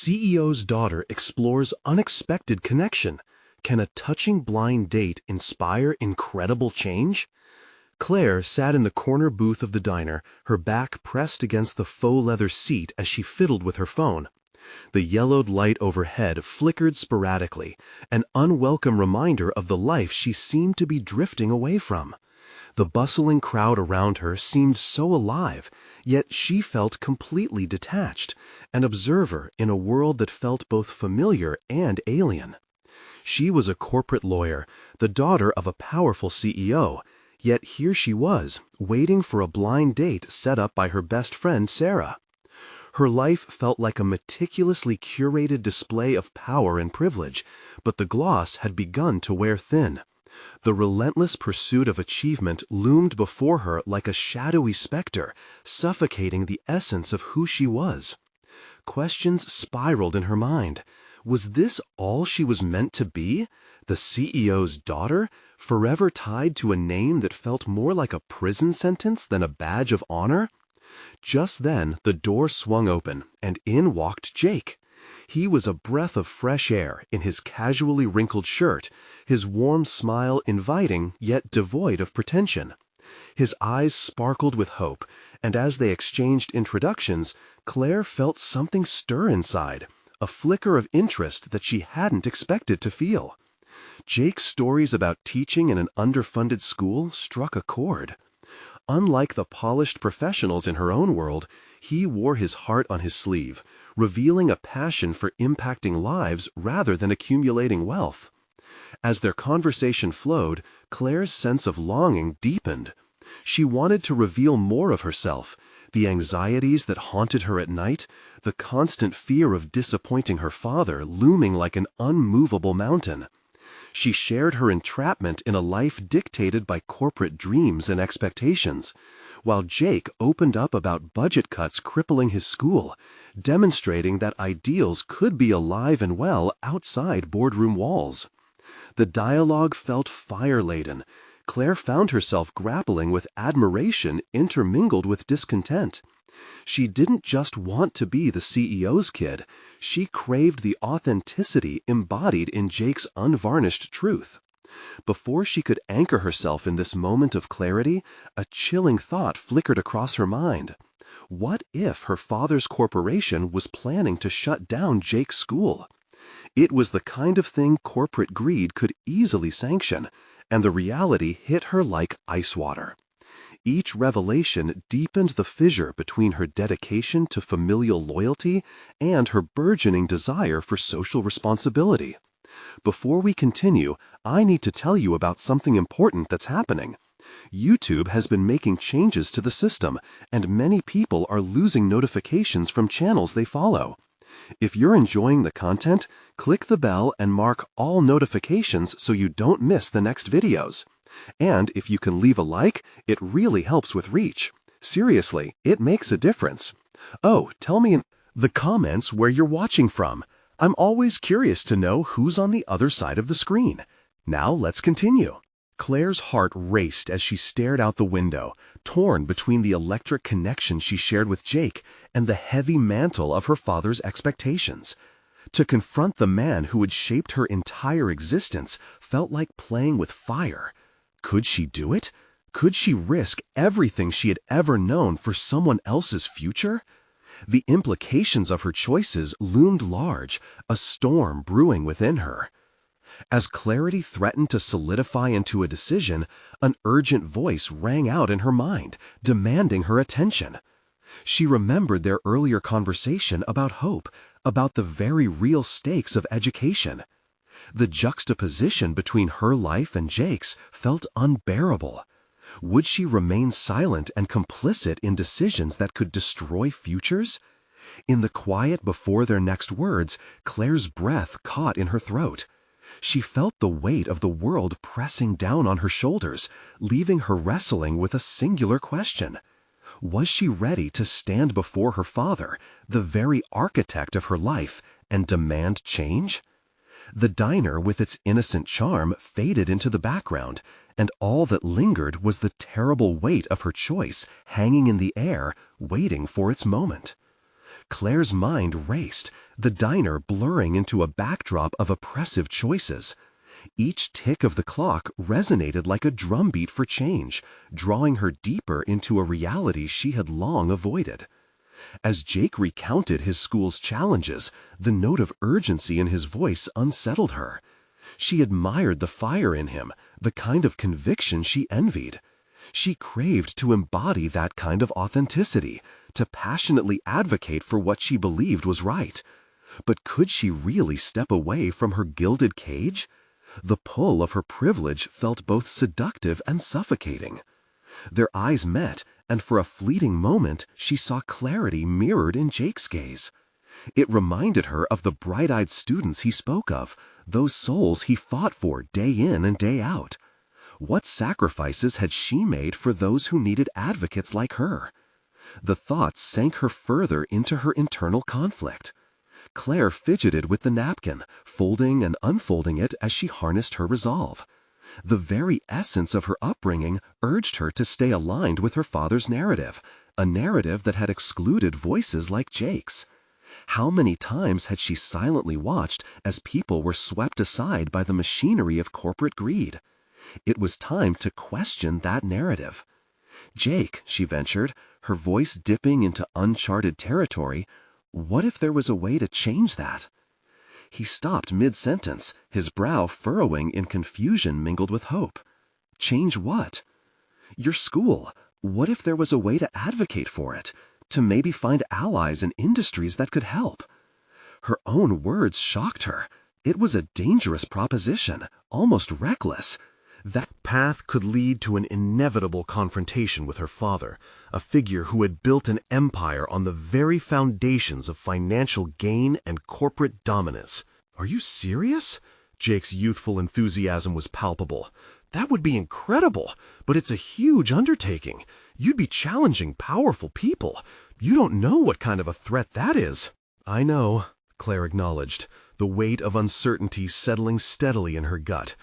CEO's daughter explores unexpected connection. Can a touching blind date inspire incredible change? Claire sat in the corner booth of the diner, her back pressed against the faux leather seat as she fiddled with her phone. The yellowed light overhead flickered sporadically, an unwelcome reminder of the life she seemed to be drifting away from. The bustling crowd around her seemed so alive, yet she felt completely detached, an observer in a world that felt both familiar and alien. She was a corporate lawyer, the daughter of a powerful CEO, yet here she was, waiting for a blind date set up by her best friend Sarah. Her life felt like a meticulously curated display of power and privilege, but the gloss had begun to wear thin. The relentless pursuit of achievement loomed before her like a shadowy specter, suffocating the essence of who she was. Questions spiraled in her mind. Was this all she was meant to be? The CEO's daughter, forever tied to a name that felt more like a prison sentence than a badge of honor? Just then, the door swung open, and in walked Jake. He was a breath of fresh air in his casually wrinkled shirt, his warm smile inviting yet devoid of pretension. His eyes sparkled with hope, and as they exchanged introductions, Claire felt something stir inside, a flicker of interest that she hadn't expected to feel. Jake's stories about teaching in an underfunded school struck a chord. Unlike the polished professionals in her own world, he wore his heart on his sleeve, revealing a passion for impacting lives rather than accumulating wealth. As their conversation flowed, Claire's sense of longing deepened. She wanted to reveal more of herself, the anxieties that haunted her at night, the constant fear of disappointing her father looming like an unmovable mountain. She shared her entrapment in a life dictated by corporate dreams and expectations, while Jake opened up about budget cuts crippling his school, demonstrating that ideals could be alive and well outside boardroom walls. The dialogue felt fire-laden. Claire found herself grappling with admiration intermingled with discontent. She didn't just want to be the CEO's kid, she craved the authenticity embodied in Jake's unvarnished truth. Before she could anchor herself in this moment of clarity, a chilling thought flickered across her mind. What if her father's corporation was planning to shut down Jake's school? It was the kind of thing corporate greed could easily sanction, and the reality hit her like ice water. Each revelation deepened the fissure between her dedication to familial loyalty and her burgeoning desire for social responsibility. Before we continue, I need to tell you about something important that's happening. YouTube has been making changes to the system, and many people are losing notifications from channels they follow. If you're enjoying the content, click the bell and mark all notifications so you don't miss the next videos. And if you can leave a like, it really helps with reach. Seriously, it makes a difference. Oh, tell me in the comments where you're watching from. I'm always curious to know who's on the other side of the screen. Now let's continue. Claire's heart raced as she stared out the window, torn between the electric connection she shared with Jake and the heavy mantle of her father's expectations. To confront the man who had shaped her entire existence felt like playing with fire. Could she do it? Could she risk everything she had ever known for someone else's future? The implications of her choices loomed large, a storm brewing within her. As clarity threatened to solidify into a decision, an urgent voice rang out in her mind, demanding her attention. She remembered their earlier conversation about hope, about the very real stakes of education. The juxtaposition between her life and Jake's felt unbearable. Would she remain silent and complicit in decisions that could destroy futures? In the quiet before their next words, Claire's breath caught in her throat. She felt the weight of the world pressing down on her shoulders, leaving her wrestling with a singular question. Was she ready to stand before her father, the very architect of her life, and demand change? The diner with its innocent charm faded into the background, and all that lingered was the terrible weight of her choice hanging in the air, waiting for its moment. Claire's mind raced, the diner blurring into a backdrop of oppressive choices. Each tick of the clock resonated like a drumbeat for change, drawing her deeper into a reality she had long avoided. As Jake recounted his school's challenges, the note of urgency in his voice unsettled her. She admired the fire in him, the kind of conviction she envied. She craved to embody that kind of authenticity, to passionately advocate for what she believed was right. But could she really step away from her gilded cage? The pull of her privilege felt both seductive and suffocating. Their eyes met, and for a fleeting moment she saw clarity mirrored in Jake's gaze. It reminded her of the bright-eyed students he spoke of, those souls he fought for day in and day out. What sacrifices had she made for those who needed advocates like her? The thoughts sank her further into her internal conflict. Claire fidgeted with the napkin, folding and unfolding it as she harnessed her resolve. The very essence of her upbringing urged her to stay aligned with her father's narrative, a narrative that had excluded voices like Jake's. How many times had she silently watched as people were swept aside by the machinery of corporate greed? It was time to question that narrative. Jake, she ventured, her voice dipping into uncharted territory, what if there was a way to change that? He stopped mid-sentence, his brow furrowing in confusion mingled with hope. Change what? Your school. What if there was a way to advocate for it, to maybe find allies in industries that could help? Her own words shocked her. It was a dangerous proposition, almost reckless. That path could lead to an inevitable confrontation with her father, a figure who had built an empire on the very foundations of financial gain and corporate dominance. Are you serious? Jake's youthful enthusiasm was palpable. That would be incredible, but it's a huge undertaking. You'd be challenging powerful people. You don't know what kind of a threat that is. I know, Claire acknowledged, the weight of uncertainty settling steadily in her gut.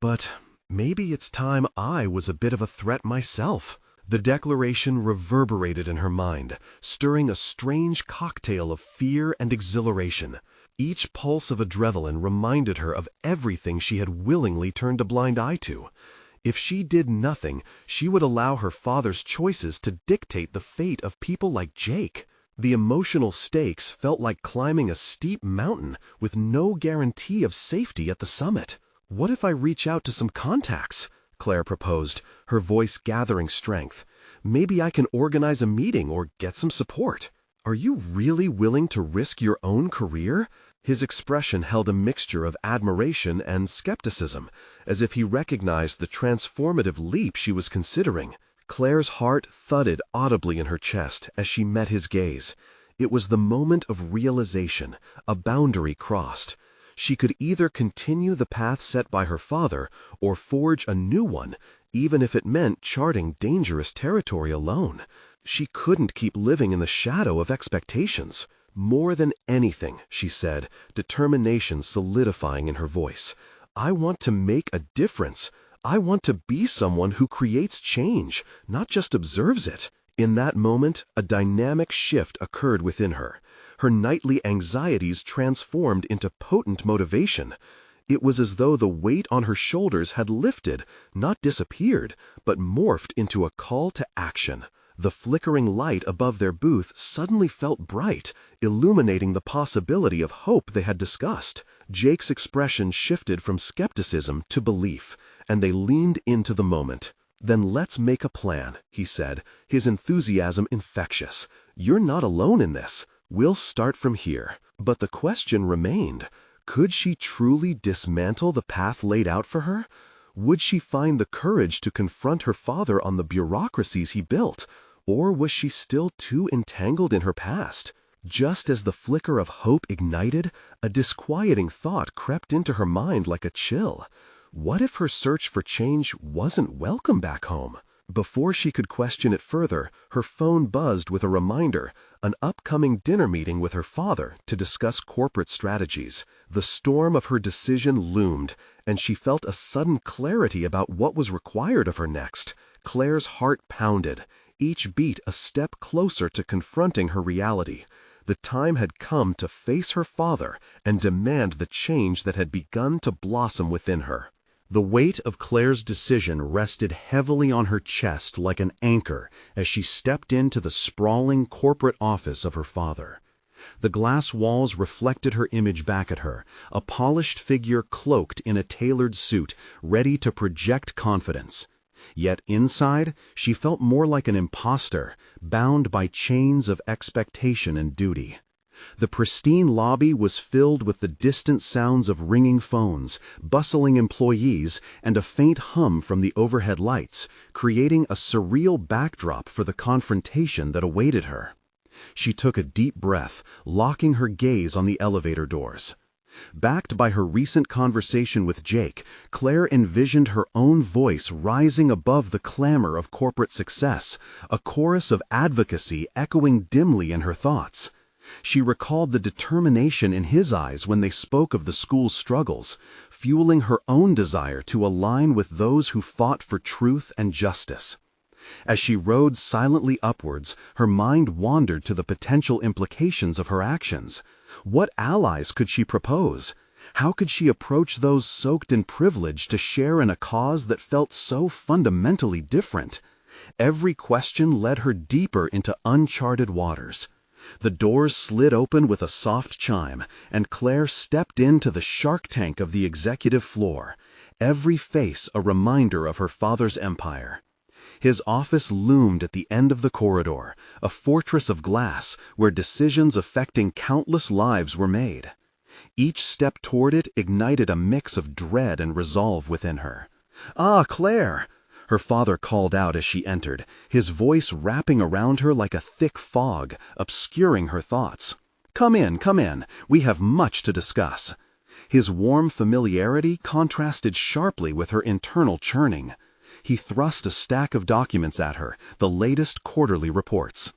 But maybe it's time I was a bit of a threat myself. The declaration reverberated in her mind, stirring a strange cocktail of fear and exhilaration. Each pulse of adrenaline reminded her of everything she had willingly turned a blind eye to. If she did nothing, she would allow her father's choices to dictate the fate of people like Jake. The emotional stakes felt like climbing a steep mountain with no guarantee of safety at the summit. What if I reach out to some contacts? Claire proposed, her voice gathering strength. Maybe I can organize a meeting or get some support. Are you really willing to risk your own career? His expression held a mixture of admiration and skepticism, as if he recognized the transformative leap she was considering. Claire's heart thudded audibly in her chest as she met his gaze. It was the moment of realization, a boundary crossed. She could either continue the path set by her father or forge a new one, even if it meant charting dangerous territory alone. She couldn't keep living in the shadow of expectations. More than anything, she said, determination solidifying in her voice. I want to make a difference. I want to be someone who creates change, not just observes it. In that moment, a dynamic shift occurred within her. Her nightly anxieties transformed into potent motivation. It was as though the weight on her shoulders had lifted, not disappeared, but morphed into a call to action. The flickering light above their booth suddenly felt bright, illuminating the possibility of hope they had discussed. Jake's expression shifted from skepticism to belief, and they leaned into the moment. Then let's make a plan, he said, his enthusiasm infectious. You're not alone in this. We'll start from here. But the question remained. Could she truly dismantle the path laid out for her? Would she find the courage to confront her father on the bureaucracies he built? Or was she still too entangled in her past? Just as the flicker of hope ignited, a disquieting thought crept into her mind like a chill. What if her search for change wasn't welcome back home? Before she could question it further, her phone buzzed with a reminder, an upcoming dinner meeting with her father to discuss corporate strategies. The storm of her decision loomed, and she felt a sudden clarity about what was required of her next. Claire's heart pounded, each beat a step closer to confronting her reality. The time had come to face her father and demand the change that had begun to blossom within her. The weight of Claire's decision rested heavily on her chest like an anchor as she stepped into the sprawling corporate office of her father. The glass walls reflected her image back at her, a polished figure cloaked in a tailored suit, ready to project confidence. Yet inside, she felt more like an imposter, bound by chains of expectation and duty. The pristine lobby was filled with the distant sounds of ringing phones, bustling employees, and a faint hum from the overhead lights, creating a surreal backdrop for the confrontation that awaited her. She took a deep breath, locking her gaze on the elevator doors. Backed by her recent conversation with Jake, Claire envisioned her own voice rising above the clamor of corporate success, a chorus of advocacy echoing dimly in her thoughts. She recalled the determination in his eyes when they spoke of the school's struggles, fueling her own desire to align with those who fought for truth and justice. As she rode silently upwards, her mind wandered to the potential implications of her actions. What allies could she propose? How could she approach those soaked in privilege to share in a cause that felt so fundamentally different? Every question led her deeper into uncharted waters. The doors slid open with a soft chime, and Claire stepped into the shark tank of the executive floor, every face a reminder of her father's empire. His office loomed at the end of the corridor, a fortress of glass where decisions affecting countless lives were made. Each step toward it ignited a mix of dread and resolve within her. "Ah, Claire!" her father called out as she entered, his voice wrapping around her like a thick fog, obscuring her thoughts. Come in, we have much to discuss." His warm familiarity contrasted sharply with her internal churning. He thrust a stack of documents at her, the latest quarterly reports.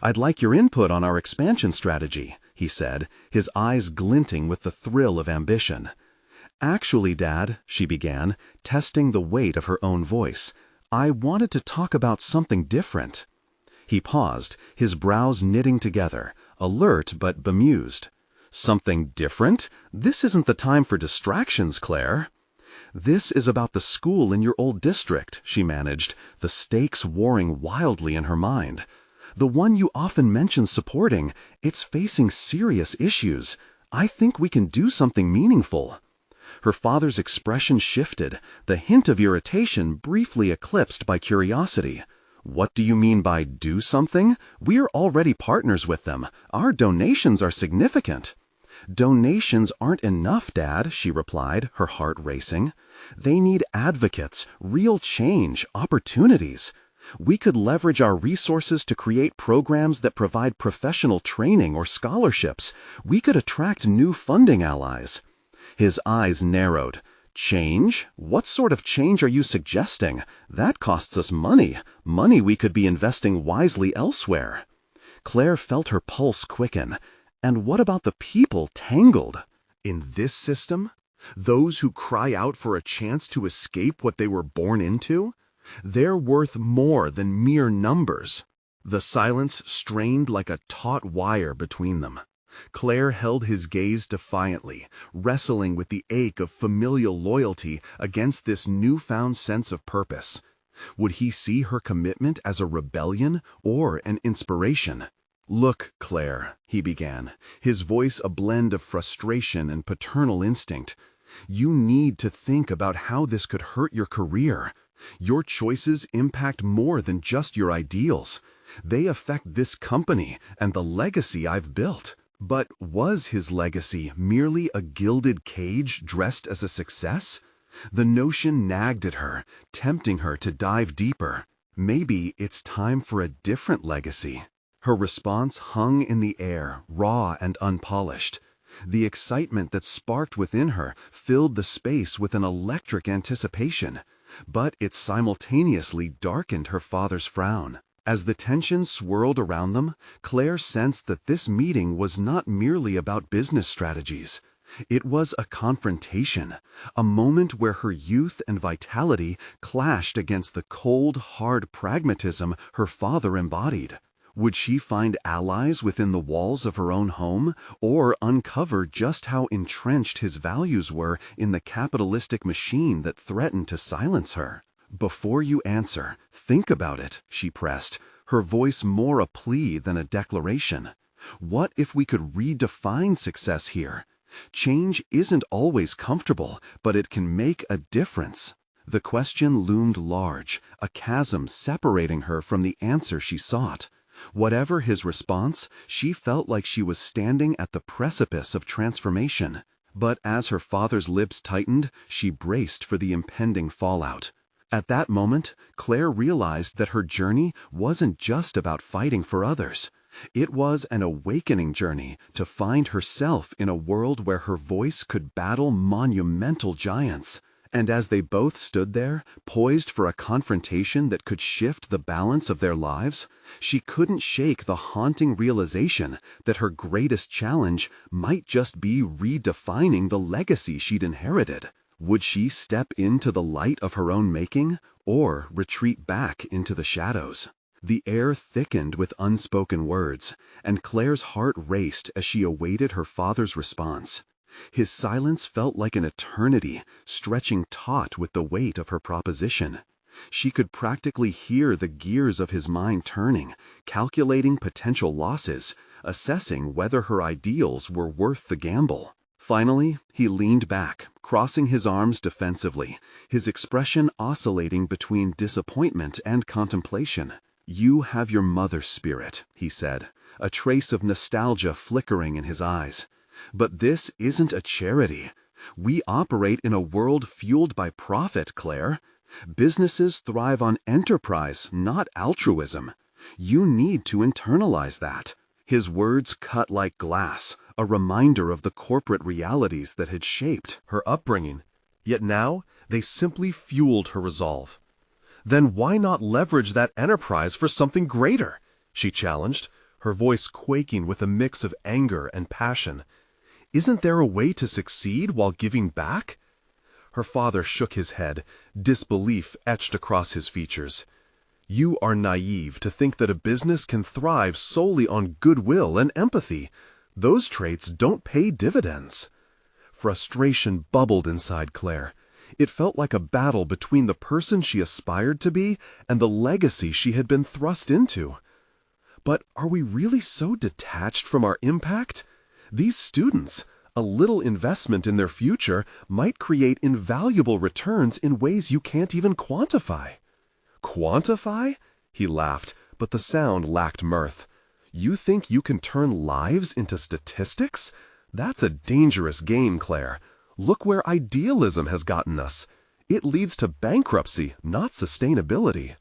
"I'd like your input on our expansion strategy," he said, his eyes glinting with the thrill of ambition. "Actually, Dad," she began, testing the weight of her own voice, "I wanted to talk about something different." He paused, his brows knitting together, alert but bemused. "Something different? This isn't the time for distractions, Claire." "This is about the school in your old district," she managed, the stakes warring wildly in her mind. "The one you often mention supporting, it's facing serious issues. I think we can do something meaningful." Her father's expression shifted, the hint of irritation briefly eclipsed by curiosity. "What do you mean by do something? We're already partners with them. Our donations are significant." "Donations aren't enough, Dad," she replied, her heart racing. "They need advocates, real change, opportunities. We could leverage our resources to create programs that provide professional training or scholarships. We could attract new funding allies." His eyes narrowed. "Change? What sort of change are you suggesting? That costs us money we could be investing wisely elsewhere." Claire felt her pulse quicken. And what about the people tangled in this system? Those who cry out for a chance to escape what they were born into? They're worth more than mere numbers. The silence strained like a taut wire between them. Claire held his gaze defiantly, wrestling with the ache of familial loyalty against this newfound sense of purpose. Would he see her commitment as a rebellion or an inspiration? "Look, Claire," he began, his voice a blend of frustration and paternal instinct. "You need to think about how this could hurt your career. Your choices impact more than just your ideals. They affect this company and the legacy I've built." But was his legacy merely a gilded cage dressed as a success? The notion nagged at her, tempting her to dive deeper. Maybe it's time for a different legacy. Her response hung in the air, raw and unpolished. The excitement that sparked within her filled the space with an electric anticipation, but it simultaneously darkened her father's frown. As the tension swirled around them, Claire sensed that this meeting was not merely about business strategies. It was a confrontation, a moment where her youth and vitality clashed against the cold, hard pragmatism her father embodied. Would she find allies within the walls of her own home, or uncover just how entrenched his values were in the capitalistic machine that threatened to silence her? "Before you answer, think about it," she pressed, her voice more a plea than a declaration. "What if we could redefine success here? Change isn't always comfortable, but it can make a difference." The question loomed large, a chasm separating her from the answer she sought. Whatever his response, she felt like she was standing at the precipice of transformation. But as her father's lips tightened, she braced for the impending fallout. At that moment, Claire realized that her journey wasn't just about fighting for others. It was an awakening journey to find herself in a world where her voice could battle monumental giants. And as they both stood there, poised for a confrontation that could shift the balance of their lives, she couldn't shake the haunting realization that her greatest challenge might just be redefining the legacy she'd inherited. Would she step into the light of her own making, or retreat back into the shadows? The air thickened with unspoken words, and Claire's heart raced as she awaited her father's response. His silence felt like an eternity, stretching taut with the weight of her proposition. She could practically hear the gears of his mind turning, calculating potential losses, assessing whether her ideals were worth the gamble. Finally, he leaned back, crossing his arms defensively, his expression oscillating between disappointment and contemplation. "You have your mother's spirit," he said, a trace of nostalgia flickering in his eyes. "But this isn't a charity. We operate in a world fueled by profit, Claire. Businesses thrive on enterprise, not altruism. You need to internalize that." His words cut like glass, a reminder of the corporate realities that had shaped her upbringing. Yet now, they simply fueled her resolve. "Then why not leverage that enterprise for something greater?" she challenged, her voice quaking with a mix of anger and passion. "Isn't there a way to succeed while giving back?" Her father shook his head, disbelief etched across his features. "You are naive to think that a business can thrive solely on goodwill and empathy. Those traits don't pay dividends." Frustration bubbled inside Claire. It felt like a battle between the person she aspired to be and the legacy she had been thrust into. But are we really so detached from our impact? These students, a little investment in their future, might create invaluable returns in ways you can't even quantify. "Quantify?" He laughed, but the sound lacked mirth. "You think you can turn lives into statistics? That's a dangerous game, Claire. Look where idealism has gotten us. It leads to bankruptcy, not sustainability."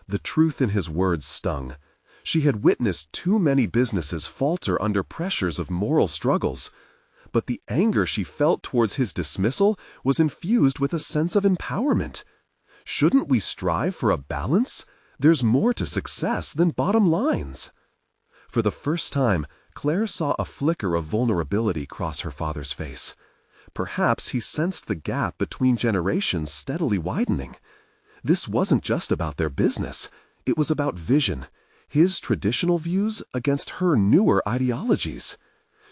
The truth in his words stung. She had witnessed too many businesses falter under pressures of moral struggles. But the anger she felt towards his dismissal was infused with a sense of empowerment. Shouldn't we strive for a balance? There's more to success than bottom lines. For the first time, Claire saw a flicker of vulnerability cross her father's face. Perhaps he sensed the gap between generations steadily widening. This wasn't just about their business. It was about vision, his traditional views against her newer ideologies.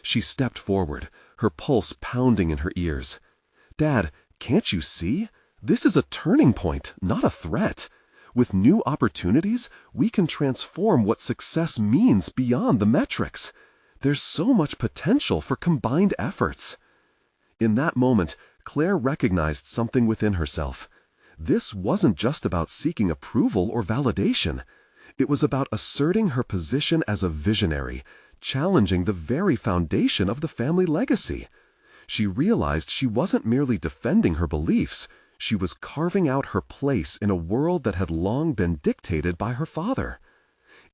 She stepped forward, her pulse pounding in her ears. "Dad, can't you see? This is a turning point, not a threat. With new opportunities, we can transform what success means beyond the metrics. There's so much potential for combined efforts." In that moment, Claire recognized something within herself. This wasn't just about seeking approval or validation. It was about asserting her position as a visionary, challenging the very foundation of the family legacy. She realized she wasn't merely defending her beliefs, she was carving out her place in a world that had long been dictated by her father.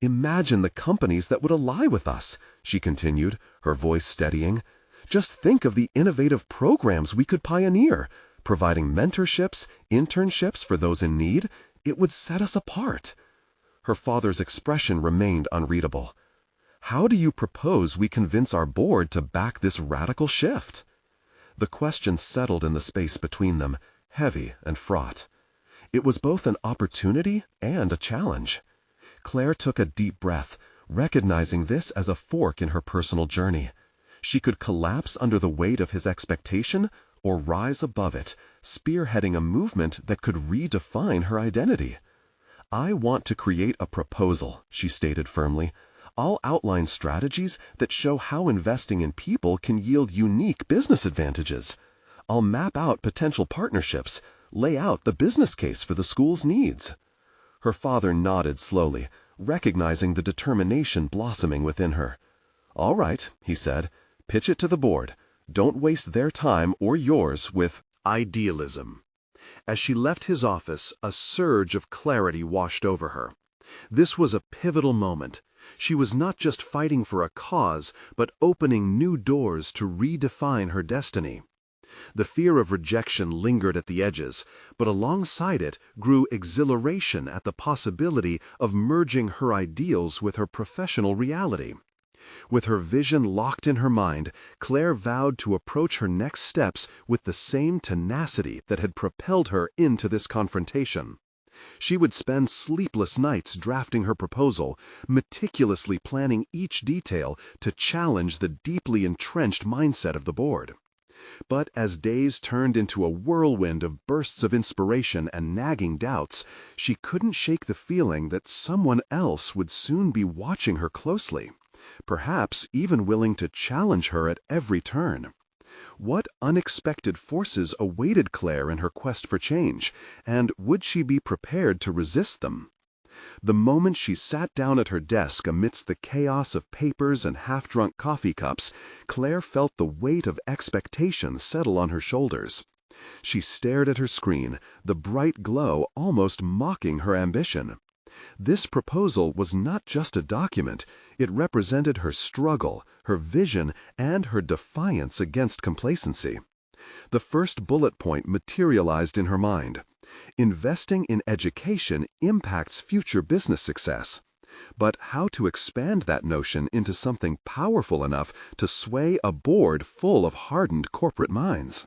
"Imagine the companies that would ally with us," she continued, her voice steadying. "Just think of the innovative programs we could pioneer, providing mentorships, internships for those in need. It would set us apart." Her father's expression remained unreadable. "How do you propose we convince our board to back this radical shift?" The question settled in the space between them, heavy and fraught. It was both an opportunity and a challenge. Claire took a deep breath, recognizing this as a fork in her personal journey. She could collapse under the weight of his expectation or rise above it, spearheading a movement that could redefine her identity. "I want to create a proposal," she stated firmly. "I'll outline strategies that show how investing in people can yield unique business advantages. I'll map out potential partnerships, lay out the business case for the school's needs." Her father nodded slowly, recognizing the determination blossoming within her. "All right," he said, "pitch it to the board. Don't waste their time or yours with idealism." As she left his office, a surge of clarity washed over her. This was a pivotal moment. She was not just fighting for a cause, but opening new doors to redefine her destiny. The fear of rejection lingered at the edges, but alongside it grew exhilaration at the possibility of merging her ideals with her professional reality. With her vision locked in her mind, Claire vowed to approach her next steps with the same tenacity that had propelled her into this confrontation. She would spend sleepless nights drafting her proposal, meticulously planning each detail to challenge the deeply entrenched mindset of the board. But as days turned into a whirlwind of bursts of inspiration and nagging doubts, she couldn't shake the feeling that someone else would soon be watching her closely, perhaps even willing to challenge her at every turn. What unexpected forces awaited Claire in her quest for change, and would she be prepared to resist them? The moment she sat down at her desk amidst the chaos of papers and half-drunk coffee cups, Claire felt the weight of expectation settle on her shoulders. She stared at her screen, the bright glow almost mocking her ambition. This proposal was not just a document, it represented her struggle, her vision, and her defiance against complacency. The first bullet point materialized in her mind. Investing in education impacts future business success. But how to expand that notion into something powerful enough to sway a board full of hardened corporate minds?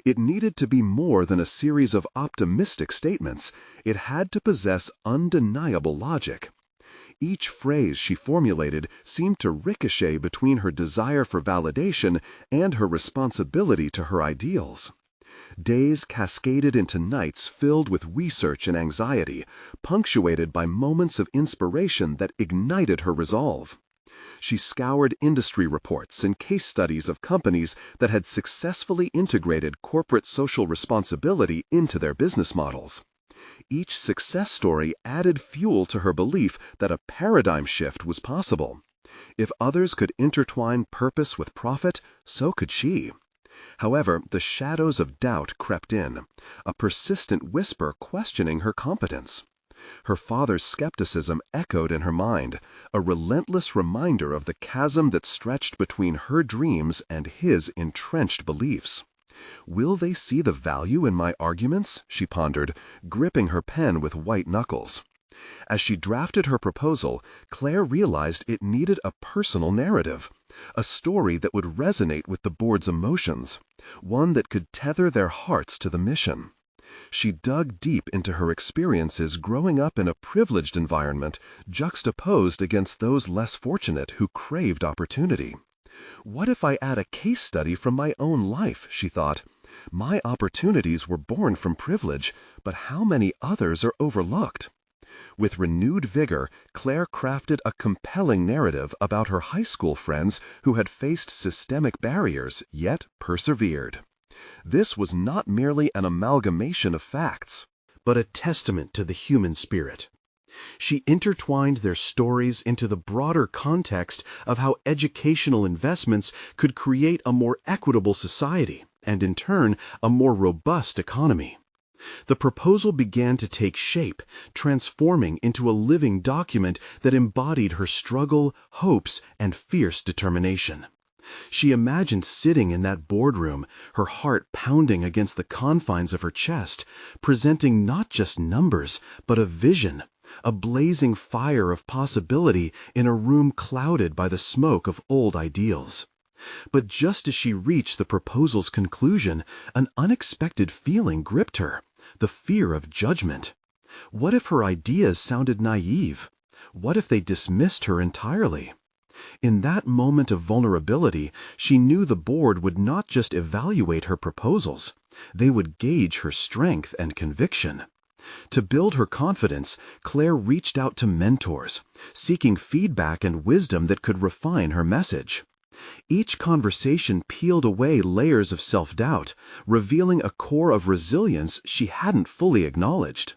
It needed to be more than a series of optimistic statements. It had to possess undeniable logic. Each phrase she formulated seemed to ricochet between her desire for validation and her responsibility to her ideals. Days cascaded into nights filled with research and anxiety, punctuated by moments of inspiration that ignited her resolve. She scoured industry reports and case studies of companies that had successfully integrated corporate social responsibility into their business models. Each success story added fuel to her belief that a paradigm shift was possible. If others could intertwine purpose with profit, so could she. However, the shadows of doubt crept in, a persistent whisper questioning her competence. Her father's skepticism echoed in her mind, a relentless reminder of the chasm that stretched between her dreams and his entrenched beliefs. "Will they see the value in my arguments?" she pondered, gripping her pen with white knuckles. As she drafted her proposal, Claire realized it needed a personal narrative, a story that would resonate with the board's emotions, one that could tether their hearts to the mission. She dug deep into her experiences growing up in a privileged environment, juxtaposed against those less fortunate who craved opportunity. "What if I add a case study from my own life?" she thought. "My opportunities were born from privilege, but how many others are overlooked?" With renewed vigor, Claire crafted a compelling narrative about her high school friends who had faced systemic barriers, yet persevered. This was not merely an amalgamation of facts, but a testament to the human spirit. She intertwined their stories into the broader context of how educational investments could create a more equitable society and, in turn, a more robust economy. The proposal began to take shape, transforming into a living document that embodied her struggle, hopes, and fierce determination. She imagined sitting in that boardroom, her heart pounding against the confines of her chest, presenting not just numbers, but a vision, a blazing fire of possibility in a room clouded by the smoke of old ideals. But just as she reached the proposal's conclusion, an unexpected feeling gripped her, the fear of judgment. What if her ideas sounded naive? What if they dismissed her entirely? In that moment of vulnerability, she knew the board would not just evaluate her proposals, they would gauge her strength and conviction. To build her confidence, Claire reached out to mentors, seeking feedback and wisdom that could refine her message. Each conversation peeled away layers of self-doubt, revealing a core of resilience she hadn't fully acknowledged.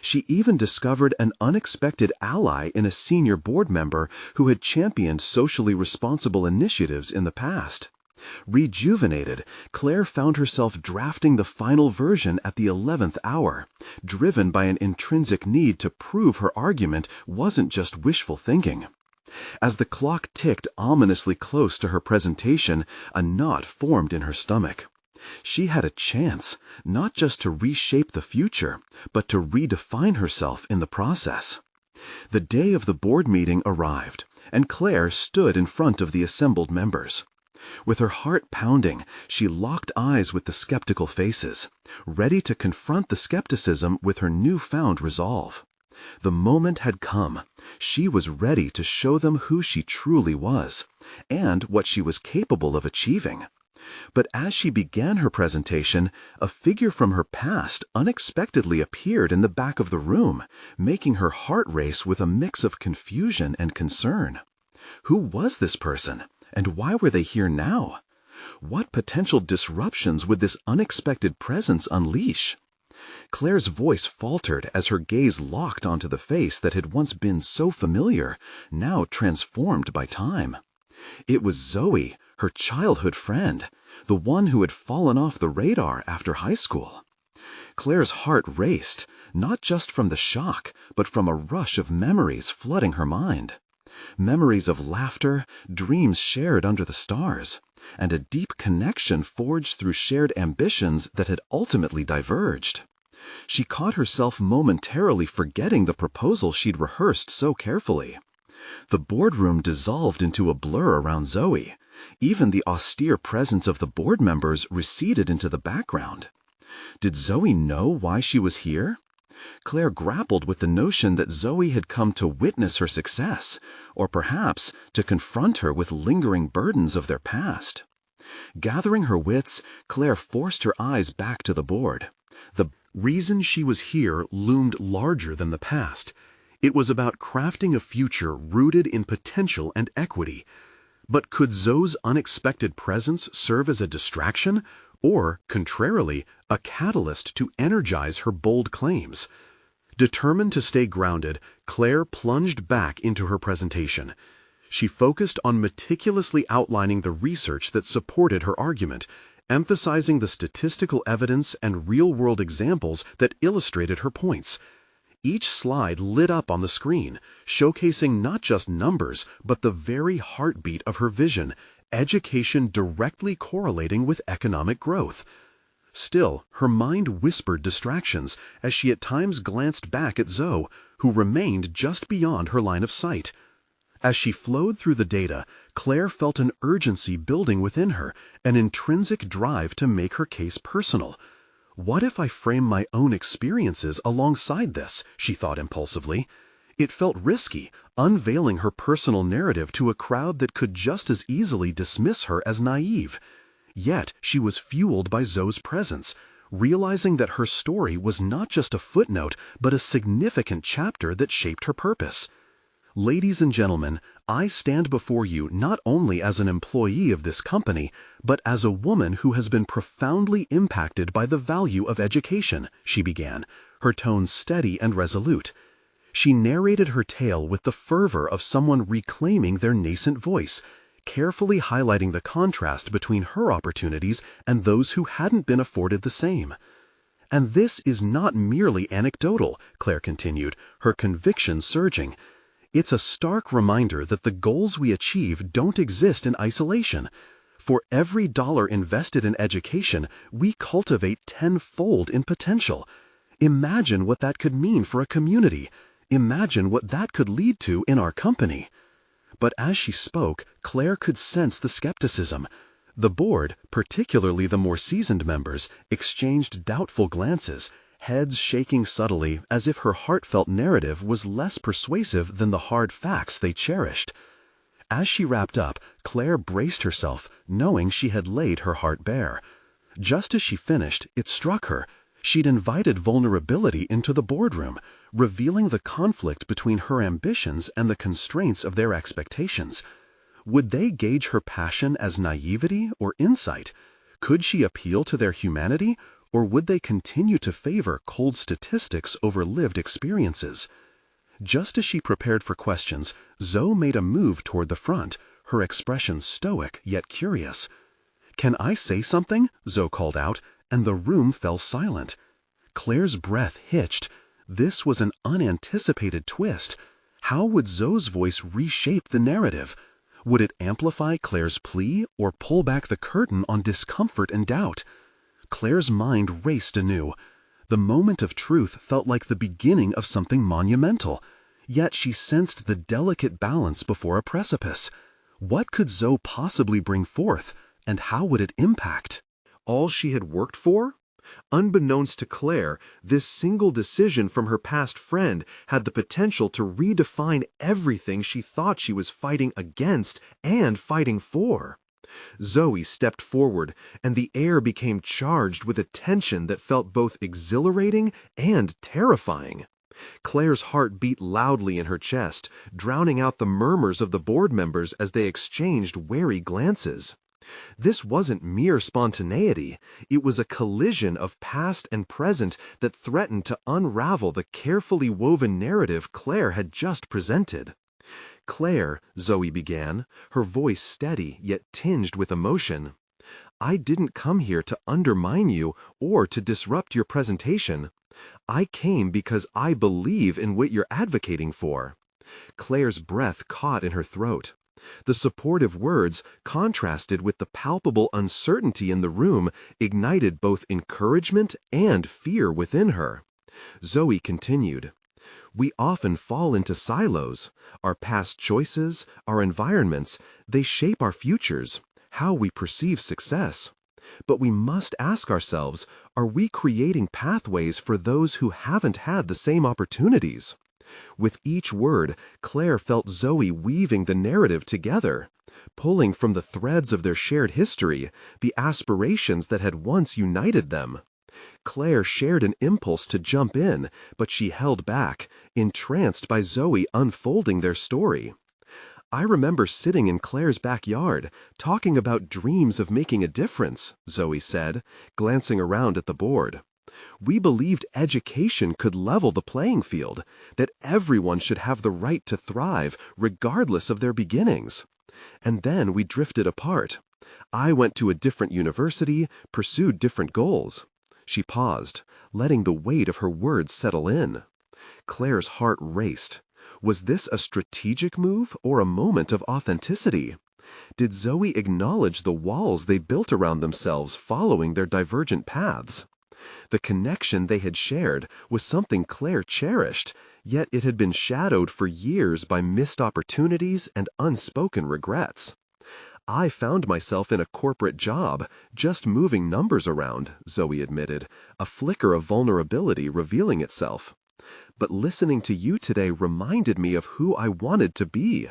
She even discovered an unexpected ally in a senior board member who had championed socially responsible initiatives in the past. Rejuvenated, Claire found herself drafting the final version at the 11th hour, driven by an intrinsic need to prove her argument wasn't just wishful thinking. As the clock ticked ominously close to her presentation, a knot formed in her stomach. She had a chance, not just to reshape the future, but to redefine herself in the process. The day of the board meeting arrived, and Claire stood in front of the assembled members. With her heart pounding, she locked eyes with the skeptical faces, ready to confront the skepticism with her newfound resolve. The moment had come. She was ready to show them who she truly was, and what she was capable of achieving. But as she began her presentation, a figure from her past unexpectedly appeared in the back of the room, making her heart race with a mix of confusion and concern. Who was this person, and why were they here now? What potential disruptions would this unexpected presence unleash? Claire's voice faltered as her gaze locked onto the face that had once been so familiar, now transformed by time. It was Zoe, her childhood friend, the one who had fallen off the radar after high school. Claire's heart raced, not just from the shock, but from a rush of memories flooding her mind. Memories of laughter, dreams shared under the stars, and a deep connection forged through shared ambitions that had ultimately diverged. She caught herself momentarily forgetting the proposal she'd rehearsed so carefully. The boardroom dissolved into a blur around Zoe. Even the austere presence of the board members receded into the background. Did Zoe know why she was here? Claire grappled with the notion that Zoe had come to witness her success, or perhaps to confront her with lingering burdens of their past. Gathering her wits, Claire forced her eyes back to the board. The reason she was here loomed larger than the past. It was about crafting a future rooted in potential and equity. But could Zoe's unexpected presence serve as a distraction, or, contrarily, a catalyst to energize her bold claims? Determined to stay grounded, Claire plunged back into her presentation. She focused on meticulously outlining the research that supported her argument, emphasizing the statistical evidence and real-world examples that illustrated her points. Each slide lit up on the screen, showcasing not just numbers, but the very heartbeat of her vision, education directly correlating with economic growth. Still, her mind whispered distractions as she at times glanced back at Zoe, who remained just beyond her line of sight. As she flowed through the data, Claire felt an urgency building within her, an intrinsic drive to make her case personal. What if I frame my own experiences alongside this? She thought impulsively. It felt risky, unveiling her personal narrative to a crowd that could just as easily dismiss her as naive. Yet she was fueled by Zoe's presence, realizing that her story was not just a footnote, but a significant chapter that shaped her purpose. Ladies and gentlemen, I stand before you not only as an employee of this company, but as a woman who has been profoundly impacted by the value of education, she began, her tone steady and resolute. She narrated her tale with the fervor of someone reclaiming their nascent voice, carefully highlighting the contrast between her opportunities and those who hadn't been afforded the same. And this is not merely anecdotal, Claire continued, her conviction surging. It's a stark reminder that the goals we achieve don't exist in isolation. For every dollar invested in education, we cultivate tenfold in potential. Imagine what that could mean for a community. Imagine what that could lead to in our company. But as she spoke, Claire could sense the skepticism. The board, particularly the more seasoned members, exchanged doubtful glances, heads shaking subtly as if her heartfelt narrative was less persuasive than the hard facts they cherished. As she wrapped up, Claire braced herself, knowing she had laid her heart bare. Just as she finished, it struck her. She'd invited vulnerability into the boardroom, revealing the conflict between her ambitions and the constraints of their expectations. Would they gauge her passion as naivety or insight? Could she appeal to their humanity, or would they continue to favor cold statistics over lived experiences? Just as she prepared for questions, Zoe made a move toward the front, her expression stoic yet curious. "Can I say something?" Zoe called out, and the room fell silent. Claire's breath hitched. This was an unanticipated twist. How would Zoe's voice reshape the narrative? Would it amplify Claire's plea or pull back the curtain on discomfort and doubt? Claire's mind raced anew. The moment of truth felt like the beginning of something monumental, yet she sensed the delicate balance before a precipice. What could Zoe possibly bring forth, and how would it impact? All she had worked for? Unbeknownst to Claire, this single decision from her past friend had the potential to redefine everything she thought she was fighting against and fighting for. Zoe stepped forward, and the air became charged with a tension that felt both exhilarating and terrifying. Claire's heart beat loudly in her chest, drowning out the murmurs of the board members as they exchanged wary glances. This wasn't mere spontaneity. It was a collision of past and present that threatened to unravel the carefully woven narrative Claire had just presented. "Claire," Zoe began, her voice steady yet tinged with emotion, "I didn't come here to undermine you or to disrupt your presentation. I came because I believe in what you're advocating for." Claire's breath caught in her throat. The supportive words, contrasted with the palpable uncertainty in the room, ignited both encouragement and fear within her. Zoe continued, "We often fall into silos. Our past choices, our environments, they shape our futures, how we perceive success. But we must ask ourselves, are we creating pathways for those who haven't had the same opportunities?" With each word, Claire felt Zoe weaving the narrative together, pulling from the threads of their shared history, the aspirations that had once united them. Claire shared an impulse to jump in, but she held back, entranced by Zoe unfolding their story. "I remember sitting in Claire's backyard, talking about dreams of making a difference," Zoe said, glancing around at the board. "We believed education could level the playing field, that everyone should have the right to thrive regardless of their beginnings. And then we drifted apart. I went to a different university, pursued different goals." She paused, letting the weight of her words settle in. Claire's heart raced. Was this a strategic move or a moment of authenticity? Did Zoe acknowledge the walls they built around themselves following their divergent paths? The connection they had shared was something Claire cherished, yet it had been shadowed for years by missed opportunities and unspoken regrets. "I found myself in a corporate job, just moving numbers around," Zoe admitted, a flicker of vulnerability revealing itself. "But listening to you today reminded me of who I wanted to be.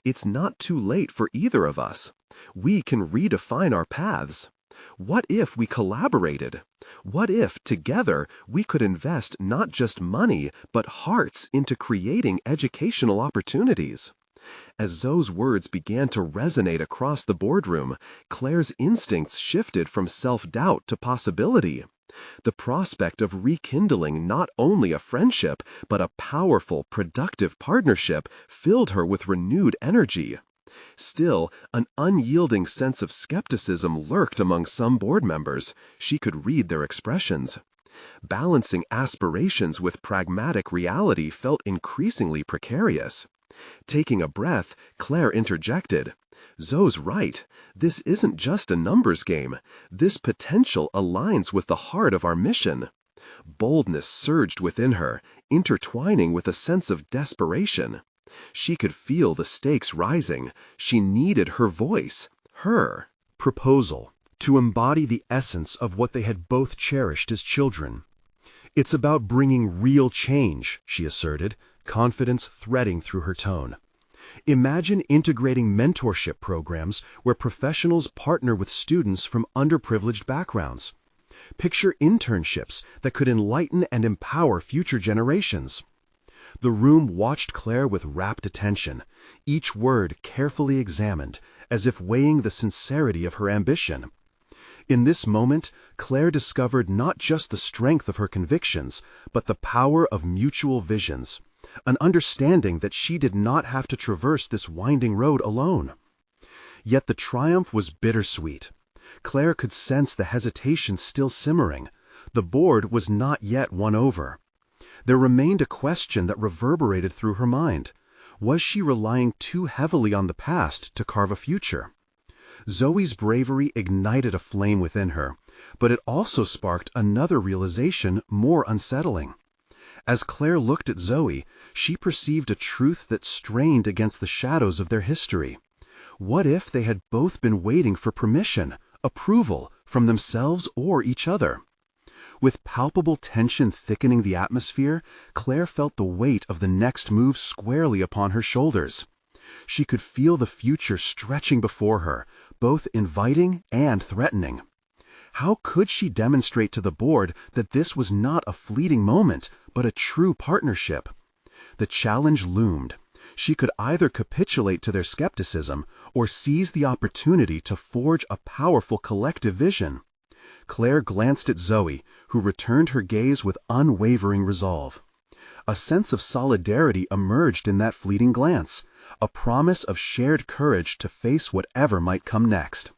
It's not too late for either of us. We can redefine our paths. What if we collaborated? What if, together, we could invest not just money, but hearts into creating educational opportunities?" As Zoe's words began to resonate across the boardroom, Claire's instincts shifted from self-doubt to possibility. The prospect of rekindling not only a friendship, but a powerful, productive partnership filled her with renewed energy. Still, an unyielding sense of skepticism lurked among some board members. She could read their expressions. Balancing aspirations with pragmatic reality felt increasingly precarious. Taking a breath, Claire interjected, "Zoe's right. This isn't just a numbers game. This potential aligns with the heart of our mission." Boldness surged within her, intertwining with a sense of desperation. She could feel the stakes rising. She needed her voice, her proposal, to embody the essence of what they had both cherished as children. It's about bringing real change, she asserted, confidence threading through her tone. Imagine integrating mentorship programs where professionals partner with students from underprivileged backgrounds. Picture internships that could enlighten and empower future generations. The room watched Claire with rapt attention, each word carefully examined, as if weighing the sincerity of her ambition. In this moment, Claire discovered not just the strength of her convictions, but the power of mutual visions, an understanding that she did not have to traverse this winding road alone. Yet the triumph was bittersweet. Claire could sense the hesitation still simmering. The board was not yet won over. There remained a question that reverberated through her mind. Was she relying too heavily on the past to carve a future? Zoe's bravery ignited a flame within her, but it also sparked another realization more unsettling. As Claire looked at Zoe, she perceived a truth that strained against the shadows of their history. What if they had both been waiting for permission, approval, from themselves or each other? With palpable tension thickening the atmosphere, Claire felt the weight of the next move squarely upon her shoulders. She could feel the future stretching before her, both inviting and threatening. How could she demonstrate to the board that this was not a fleeting moment, but a true partnership? The challenge loomed. She could either capitulate to their skepticism or seize the opportunity to forge a powerful collective vision. Claire glanced at Zoe, who returned her gaze with unwavering resolve. A sense of solidarity emerged in that fleeting glance, a promise of shared courage to face whatever might come next.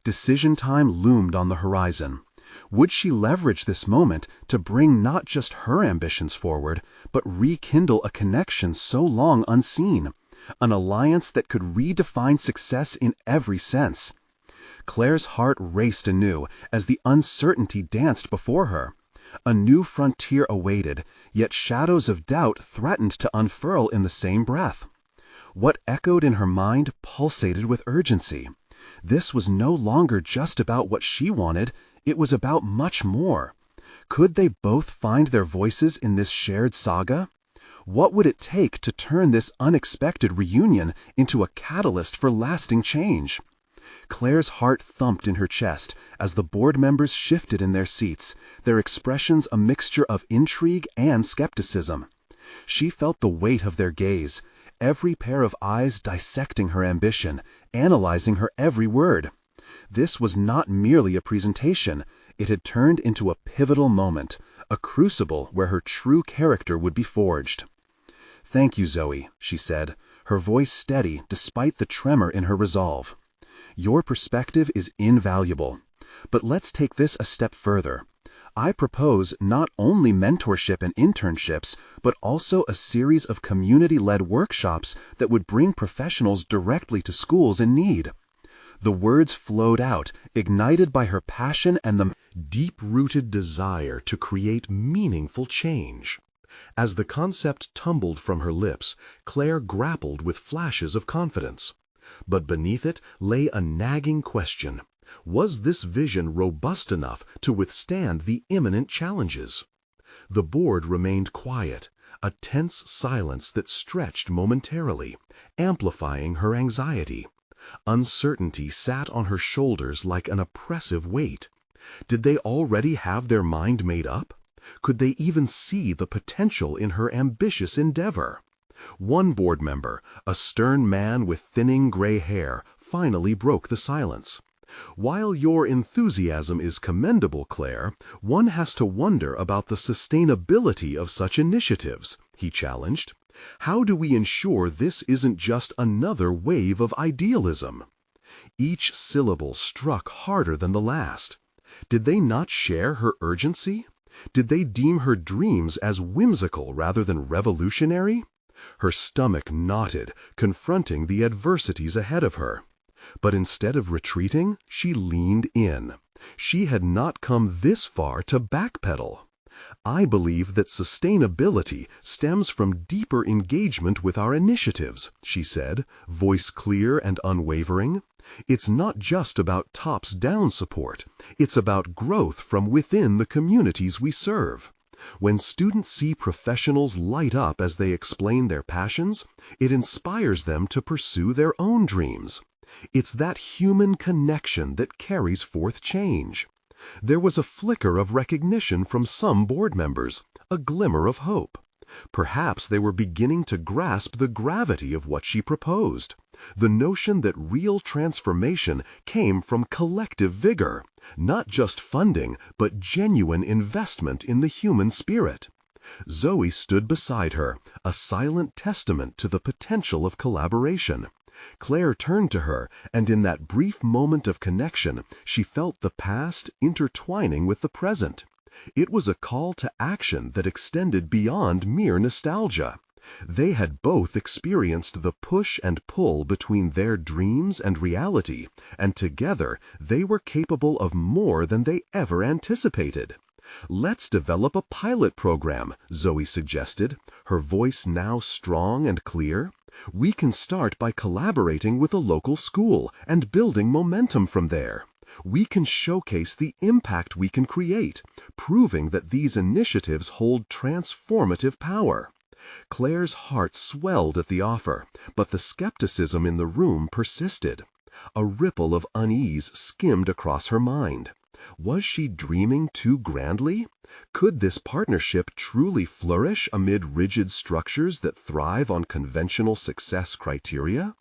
Decision time loomed on the horizon. Would she leverage this moment to bring not just her ambitions forward, but rekindle a connection so long unseen, an alliance that could redefine success in every sense? Claire's heart raced anew as the uncertainty danced before her. A new frontier awaited, yet shadows of doubt threatened to unfurl in the same breath. What echoed in her mind pulsated with urgency. This was no longer just about what she wanted, it was about much more. Could they both find their voices in this shared saga? What would it take to turn this unexpected reunion into a catalyst for lasting change? Claire's heart thumped in her chest as the board members shifted in their seats, their expressions a mixture of intrigue and skepticism. She felt the weight of their gaze, every pair of eyes dissecting her ambition, analyzing her every word. This was not merely a presentation, it had turned into a pivotal moment, a crucible where her true character would be forged. "Thank you, Zoe," she said, her voice steady despite the tremor in her resolve. "Your perspective is invaluable. But let's take this a step further. I propose not only mentorship and internships, but also a series of community-led workshops that would bring professionals directly to schools in need." The words flowed out, ignited by her passion and the deep-rooted desire to create meaningful change. As the concept tumbled from her lips, Claire grappled with flashes of confidence. But beneath it lay a nagging question. Was this vision robust enough to withstand the imminent challenges? The board remained quiet, a tense silence that stretched momentarily, amplifying her anxiety. Uncertainty sat on her shoulders like an oppressive weight. Did they already have their mind made up? Could they even see the potential in her ambitious endeavor? One board member, a stern man with thinning gray hair, finally broke the silence. "While your enthusiasm is commendable, Claire, one has to wonder about the sustainability of such initiatives," he challenged. "How do we ensure this isn't just another wave of idealism?" Each syllable struck harder than the last. Did they not share her urgency? Did they deem her dreams as whimsical rather than revolutionary? Her stomach knotted, confronting the adversities ahead of her. But instead of retreating, she leaned in. She had not come this far to backpedal. "I believe that sustainability stems from deeper engagement with our initiatives," she said, voice clear and unwavering. "It's not just about tops-down support. It's about growth from within the communities we serve. When students see professionals light up as they explain their passions, it inspires them to pursue their own dreams. It's that human connection that carries forth change. There was a flicker of recognition from some board members, a glimmer of hope. Perhaps they were beginning to grasp the gravity of what she proposed, the notion that real transformation came from collective vigor, not just funding, but genuine investment in the human spirit. Zoe stood beside her, a silent testament to the potential of collaboration. Claire turned to her, and in that brief moment of connection, she felt the past intertwining with the present. It was a call to action that extended beyond mere nostalgia. They had both experienced the push and pull between their dreams and reality, and together they were capable of more than they ever anticipated. "Let's develop a pilot program," Zoe suggested, her voice now strong and clear. "We can start by collaborating with a local school and building momentum from there. We can showcase the impact we can create, proving that these initiatives hold transformative power." Claire's heart swelled at the offer, but the skepticism in the room persisted. A ripple of unease skimmed across her mind. Was she dreaming too grandly? Could this partnership truly flourish amid rigid structures that thrive on conventional success criteria?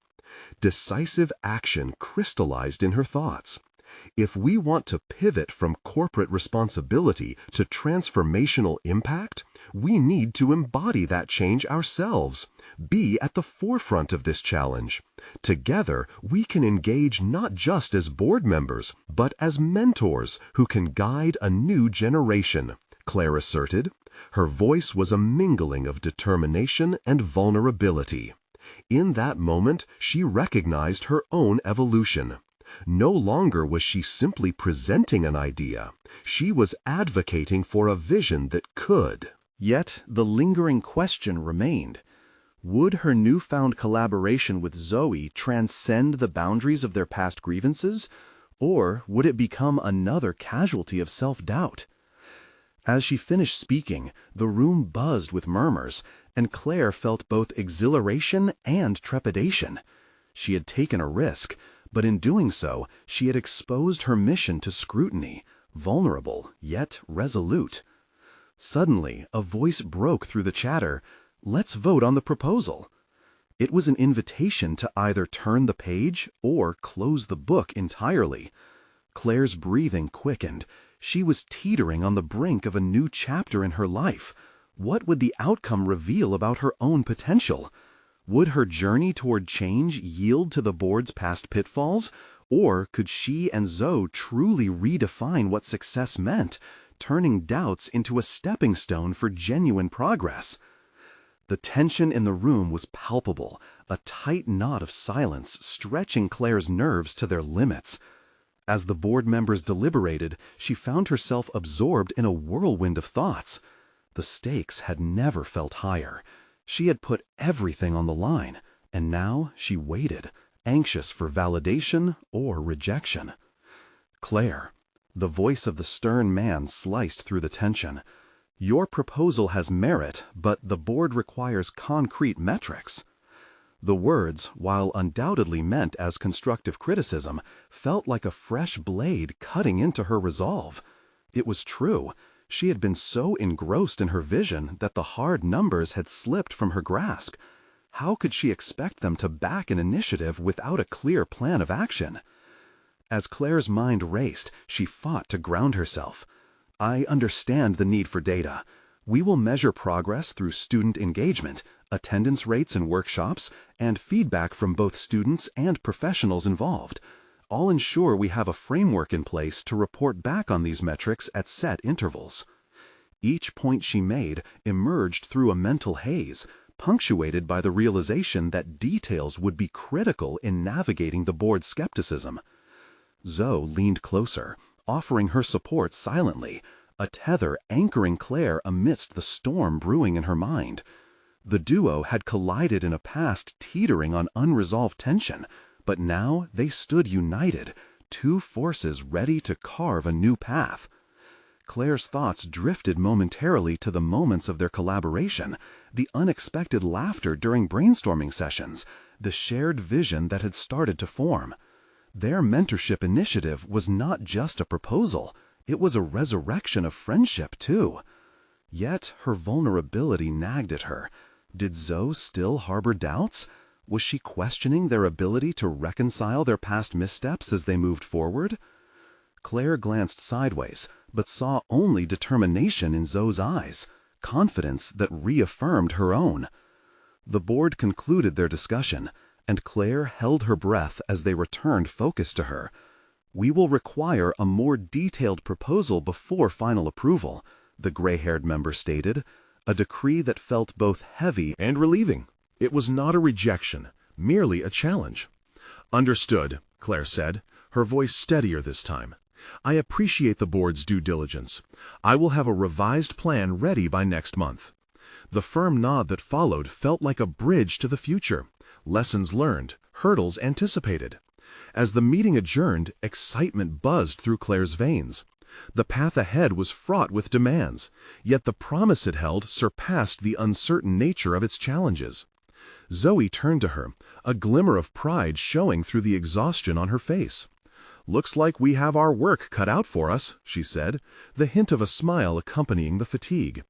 Decisive action crystallized in her thoughts. If we want to pivot from corporate responsibility to transformational impact, we need to embody that change ourselves, be at the forefront of this challenge. Together, we can engage not just as board members, but as mentors who can guide a new generation, Claire asserted. Her voice was a mingling of determination and vulnerability. In that moment, she recognized her own evolution. No longer was she simply presenting an idea. She was advocating for a vision that could. Yet the lingering question remained. Would her newfound collaboration with Zoe transcend the boundaries of their past grievances, or would it become another casualty of self-doubt? As she finished speaking, the room buzzed with murmurs, and Claire felt both exhilaration and trepidation. She had taken a risk, but in doing so, she had exposed her mission to scrutiny, vulnerable yet resolute. Suddenly, a voice broke through the chatter. "Let's vote on the proposal." It was an invitation to either turn the page or close the book entirely. Claire's breathing quickened. She was teetering on the brink of a new chapter in her life. What would the outcome reveal about her own potential? Would her journey toward change yield to the board's past pitfalls, or could she and Zoe truly redefine what success meant, turning doubts into a stepping stone for genuine progress? The tension in the room was palpable, a tight knot of silence stretching Claire's nerves to their limits. As the board members deliberated, she found herself absorbed in a whirlwind of thoughts. The stakes had never felt higher. She had put everything on the line, and now she waited, anxious for validation or rejection. "Claire," the voice of the stern man sliced through the tension, "your proposal has merit, but the board requires concrete metrics." The words, while undoubtedly meant as constructive criticism, felt like a fresh blade cutting into her resolve. It was true. She had been so engrossed in her vision that the hard numbers had slipped from her grasp. How could she expect them to back an initiative without a clear plan of action? As Claire's mind raced, she fought to ground herself. "I understand the need for data. We will measure progress through student engagement, attendance rates in workshops, and feedback from both students and professionals involved. I'll ensure we have a framework in place to report back on these metrics at set intervals." Each point she made emerged through a mental haze, punctuated by the realization that details would be critical in navigating the board's skepticism. Zoe leaned closer, offering her support silently, a tether anchoring Claire amidst the storm brewing in her mind. The duo had collided in a past teetering on unresolved tension, but now they stood united, two forces ready to carve a new path. Claire's thoughts drifted momentarily to the moments of their collaboration, the unexpected laughter during brainstorming sessions, the shared vision that had started to form. Their mentorship initiative was not just a proposal, it was a resurrection of friendship, too. Yet her vulnerability nagged at her. Did Zoe still harbor doubts? Was she questioning their ability to reconcile their past missteps as they moved forward? Claire glanced sideways, but saw only determination in Zoe's eyes, confidence that reaffirmed her own. The board concluded their discussion, and Claire held her breath as they returned focus to her. "We will require a more detailed proposal before final approval," the gray-haired member stated, a decree that felt both heavy and relieving. It was not a rejection, merely a challenge. "Understood," Claire said, her voice steadier this time. "I appreciate the board's due diligence. I will have a revised plan ready by next month." The firm nod that followed felt like a bridge to the future. Lessons learned, hurdles anticipated. As the meeting adjourned, excitement buzzed through Claire's veins. The path ahead was fraught with demands, yet the promise it held surpassed the uncertain nature of its challenges. Zoe turned to her, a glimmer of pride showing through the exhaustion on her face. "Looks like we have our work cut out for us," she said, the hint of a smile accompanying the fatigue.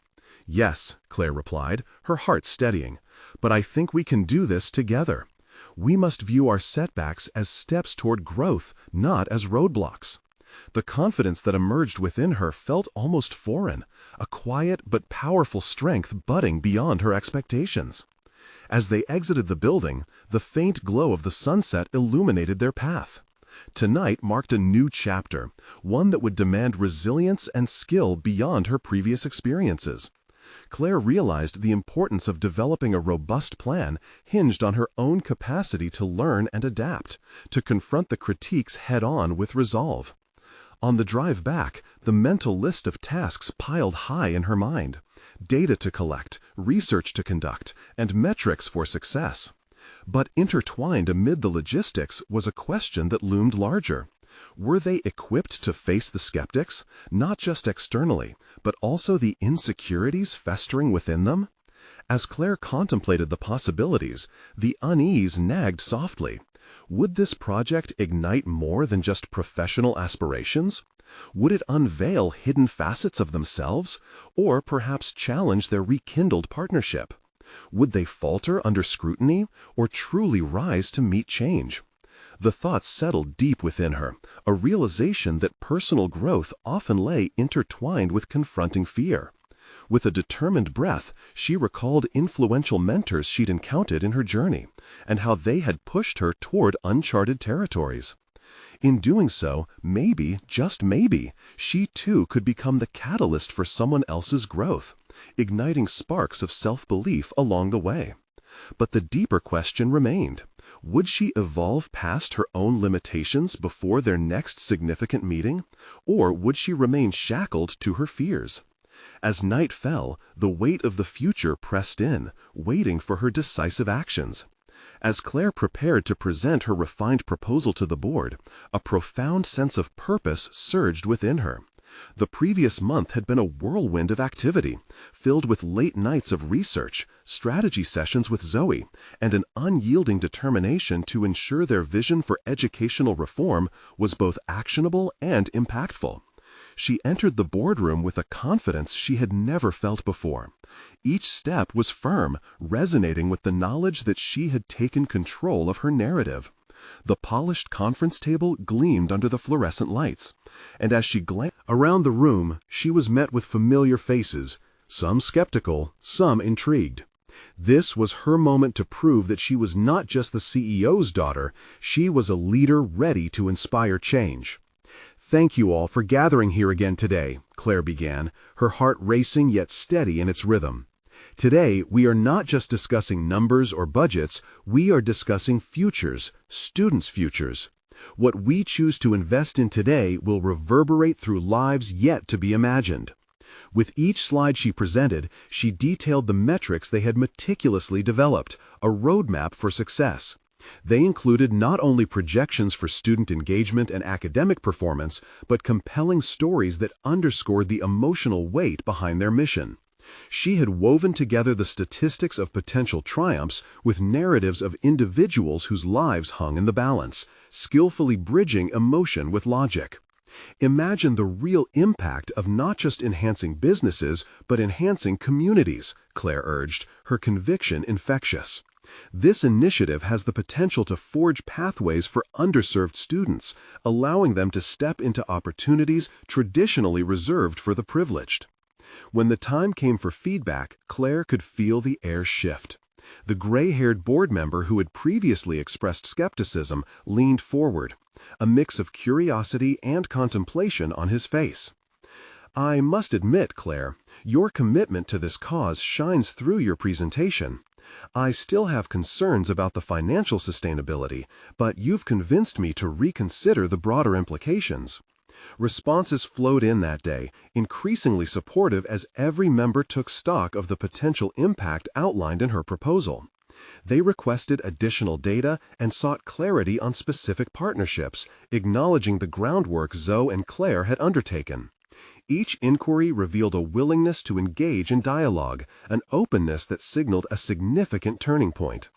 "Yes," Claire replied, her heart steadying, "but I think we can do this together. We must view our setbacks as steps toward growth, not as roadblocks." The confidence that emerged within her felt almost foreign, a quiet but powerful strength budding beyond her expectations. As they exited the building, the faint glow of the sunset illuminated their path. Tonight marked a new chapter, one that would demand resilience and skill beyond her previous experiences. Claire realized the importance of developing a robust plan hinged on her own capacity to learn and adapt, to confront the critiques head-on with resolve. On the drive back, the mental list of tasks piled high in her mind. Data to collect, research to conduct, and metrics for success. But intertwined amid the logistics was a question that loomed larger. Were they equipped to face the skeptics, not just externally, but also the insecurities festering within them? As Claire contemplated the possibilities, the unease nagged softly. Would this project ignite more than just professional aspirations? Would it unveil hidden facets of themselves, or perhaps challenge their rekindled partnership? Would they falter under scrutiny, or truly rise to meet change? The thoughts settled deep within her, a realization that personal growth often lay intertwined with confronting fear. With a determined breath, she recalled influential mentors she'd encountered in her journey, and how they had pushed her toward uncharted territories. In doing so, maybe, just maybe, she too could become the catalyst for someone else's growth, igniting sparks of self-belief along the way. But the deeper question remained. Would she evolve past her own limitations before their next significant meeting, or would she remain shackled to her fears? As night fell, the weight of the future pressed in, waiting for her decisive actions. As Claire prepared to present her refined proposal to the board, a profound sense of purpose surged within her. The previous month had been a whirlwind of activity, filled with late nights of research, strategy sessions with Zoe, and an unyielding determination to ensure their vision for educational reform was both actionable and impactful. She entered the boardroom with a confidence she had never felt before. Each step was firm, resonating with the knowledge that she had taken control of her narrative. The polished conference table gleamed under the fluorescent lights, and as she glanced around the room, she was met with familiar faces, some skeptical, some intrigued. This was her moment to prove that she was not just the CEO's daughter, she was a leader ready to inspire change. "Thank you all for gathering here again today," Claire began, her heart racing yet steady in its rhythm. "Today, we are not just discussing numbers or budgets, we are discussing futures, students' futures. What we choose to invest in today will reverberate through lives yet to be imagined." With each slide she presented, she detailed the metrics they had meticulously developed, a roadmap for success. They included not only projections for student engagement and academic performance, but compelling stories that underscored the emotional weight behind their mission. She had woven together the statistics of potential triumphs with narratives of individuals whose lives hung in the balance, skillfully bridging emotion with logic. Imagine the real impact of not just enhancing businesses, but enhancing communities, Claire urged, her conviction infectious. This initiative has the potential to forge pathways for underserved students, allowing them to step into opportunities traditionally reserved for the privileged. When the time came for feedback, Claire could feel the air shift. The gray-haired board member who had previously expressed skepticism leaned forward, a mix of curiosity and contemplation on his face. "I must admit, Claire, your commitment to this cause shines through your presentation. I still have concerns about the financial sustainability, but you've convinced me to reconsider the broader implications." Responses flowed in that day, increasingly supportive as every member took stock of the potential impact outlined in her proposal. They requested additional data and sought clarity on specific partnerships, acknowledging the groundwork Zoe and Claire had undertaken. Each inquiry revealed a willingness to engage in dialogue, an openness that signaled a significant turning point.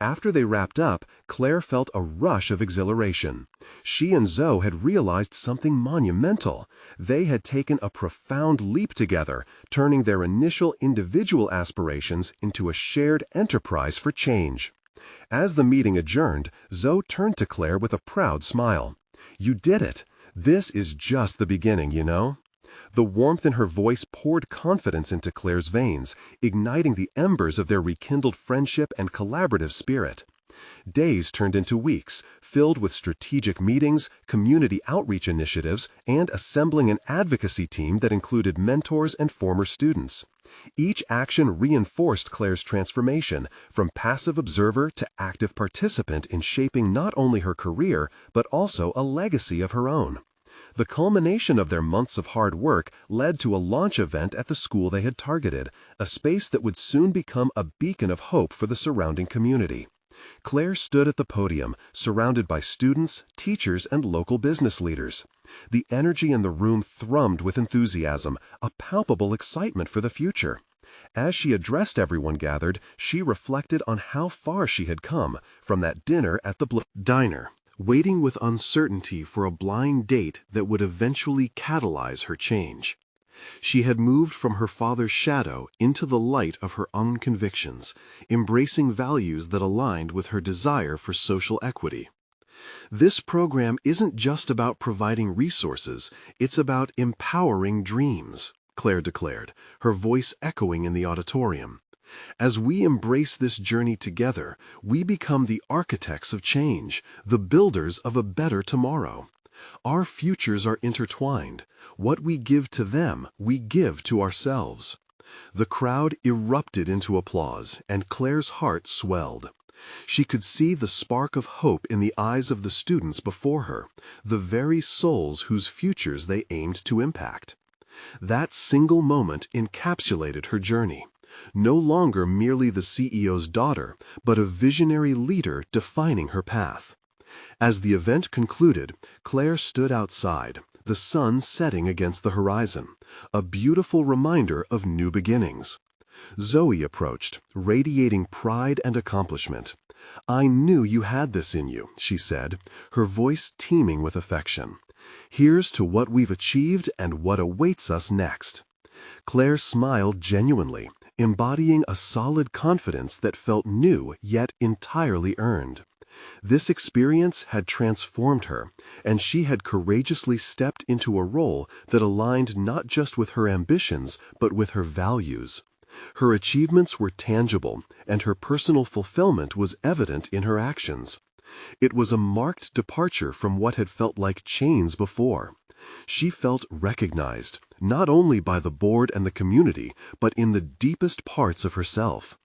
After they wrapped up, Claire felt a rush of exhilaration. She and Zoe had realized something monumental. They had taken a profound leap together, turning their initial individual aspirations into a shared enterprise for change. As the meeting adjourned, Zoe turned to Claire with a proud smile. "You did it. This is just the beginning, you know." The warmth in her voice poured confidence into Claire's veins, igniting the embers of their rekindled friendship and collaborative spirit. Days turned into weeks, filled with strategic meetings, community outreach initiatives, and assembling an advocacy team that included mentors and former students. Each action reinforced Claire's transformation, from passive observer to active participant in shaping not only her career, but also a legacy of her own. The culmination of their months of hard work led to a launch event at the school they had targeted, a space that would soon become a beacon of hope for the surrounding community. Claire stood at the podium, surrounded by students, teachers, and local business leaders. The energy in the room thrummed with enthusiasm, a palpable excitement for the future. As she addressed everyone gathered, she reflected on how far she had come from that dinner at the diner, waiting with uncertainty for a blind date that would eventually catalyze her change. She had moved from her father's shadow into the light of her own convictions, embracing values that aligned with her desire for social equity. This program isn't just about providing resources, it's about empowering dreams, Claire declared, her voice echoing in the auditorium. As we embrace this journey together, we become the architects of change, the builders of a better tomorrow. Our futures are intertwined. What we give to them, we give to ourselves. The crowd erupted into applause, and Claire's heart swelled. She could see the spark of hope in the eyes of the students before her, the very souls whose futures they aimed to impact. That single moment encapsulated her journey. No longer merely the CEO's daughter, but a visionary leader defining her path. As the event concluded, Claire stood outside, the sun setting against the horizon, a beautiful reminder of new beginnings. Zoe approached, radiating pride and accomplishment. "I knew you had this in you," she said, her voice teeming with affection. "Here's to what we've achieved and what awaits us next." Claire smiled genuinely, embodying a solid confidence that felt new yet entirely earned. This experience had transformed her, and she had courageously stepped into a role that aligned not just with her ambitions, but with her values. Her achievements were tangible, and her personal fulfillment was evident in her actions. It was a marked departure from what had felt like chains before. She felt recognized, not only by the board and the community, but in the deepest parts of herself.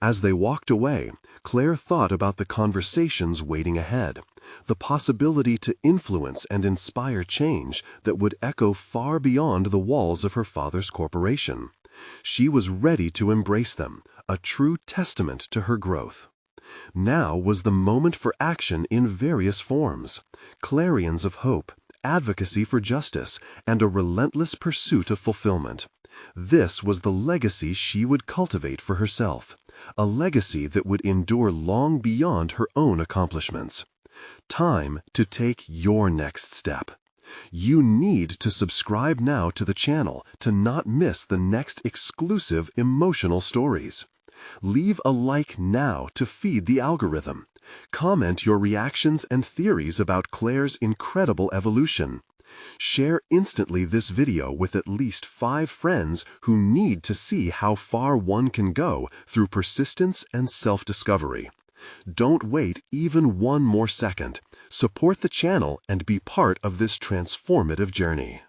As they walked away, Claire thought about the conversations waiting ahead, the possibility to influence and inspire change that would echo far beyond the walls of her father's corporation. She was ready to embrace them, a true testament to her growth. Now was the moment for action in various forms, clarions of hope, advocacy for justice, and a relentless pursuit of fulfillment. This was the legacy she would cultivate for herself, a legacy that would endure long beyond her own accomplishments. Time to take your next step. You need to subscribe now to the channel to not miss the next exclusive emotional stories. Leave a like now to feed the algorithm. Comment your reactions and theories about Claire's incredible evolution. Share instantly this video with at least 5 friends who need to see how far one can go through persistence and self-discovery. Don't wait even one more second. Support the channel and be part of this transformative journey.